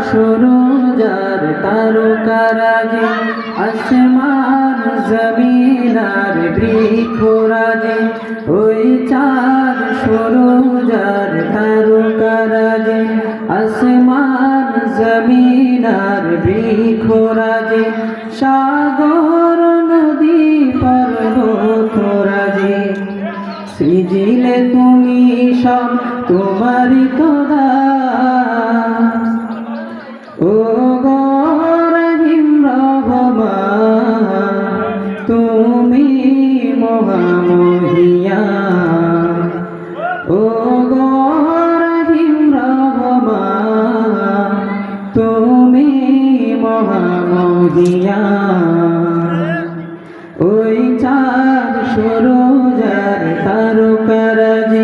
সুরুজার তারকারাজি আসমান জমিনার বৃক্ষরাজি ওই চাঁদ সুরুজার তারকারাজি আসমান জমিনার বৃক্ষরাজি সাগর নদী পর্বতরাজি সৃজিলে তুমি সব তোমারই তোদা ও গো রহিম রহমান তুমি মহামহিয়ান ও গো রহিম রহমান তুমি মহামহিয়ান ওই চাঁদ সুরুজার তারকারাজি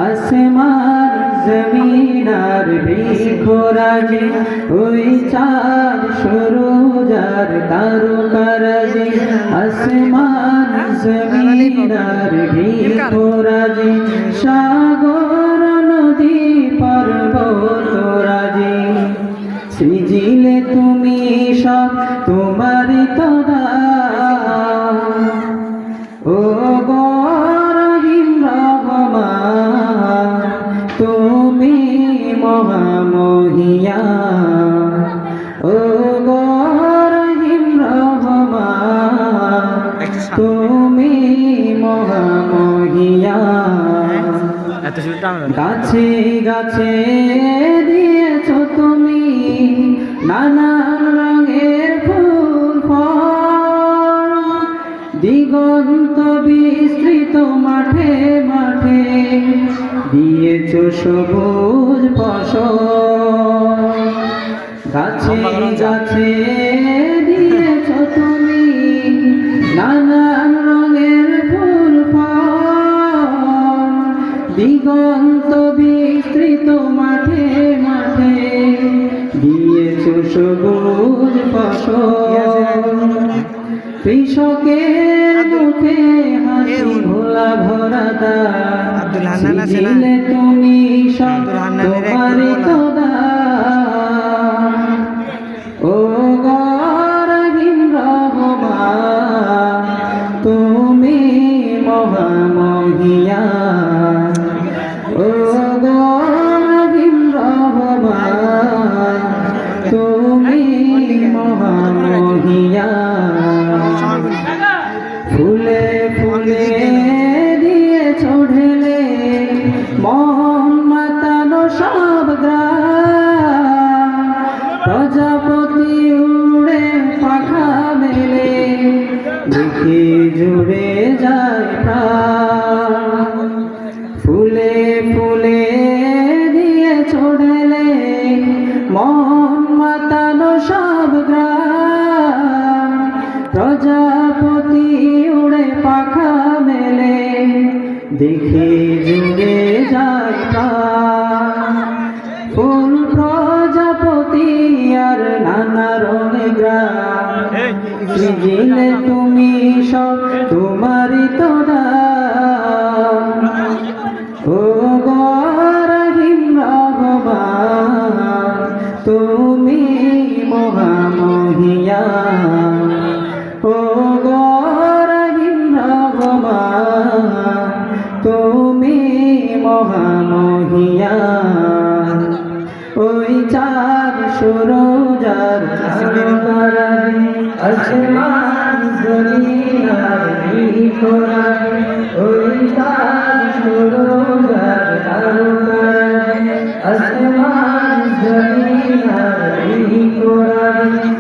আসমান জমিনার বৃক্ষরাজি ওই চাঁদ সুরুজার তারকারাজি আসমান জমিনার বৃক্ষরাজি সাগর নদী পর্বতরাজি সৃজিলে তুমি সব তোমারই তোদা ও গো রহিম রহমান তুমি মহামহিয়ান ও গো রহিম রহমান তুমি মহামহিয়ান গাছে গাছে দিয়েছ তুমি নানান রঙের ফুল ফল দিগন্ত বিস্তৃত মাঠে মাঠে দিয়েছ সবুজ ফসল গাছে গাছে দিয়েছ তুমি নানান রঙের ফুল ফল দিগন্ত বিস্তৃত মাঠে মাঠে দিয়েছ সবুজ ফসল কৃষকের মুখে হাসি ভোলা ভরা দিলে তুমি সব তোমারই তোদা ও গো রহিম রহমান তুমি মহামহিয়ান ও গো রহিম রহমান তুমি মহামহিয়ান ফুলে ফুলে দিয়েছ ঢেলে মন মাতানো সব গ্রাম প্রজাপতি উড়ে পাখা মেলে দেখে জুড়ে যায় প্রাণ ফুলে ফুলে দিয়েছ ঢেলে মন মাতানো সব গ্রাম প্রজাপতি উড়ে পাখা মেলে দেখে জুড়ে যায় প্রাণ ফুল প্রজাপতি আর নানা রঙে গ্রাম সৃজিলে তুমি সব তোমারই তোদা ও গো রহিম রহমান তুমি মহামহিয়ান ও গো রহিম রহমান তুমি মহামহিয়ান ওই চাঁদ সুরুজার তারকারাজি আসমান জমিনার বৃক্ষরাজি ওই চাঁদ সুরুজার তারকারাজি আসমান জমিনার বৃক্ষরাজি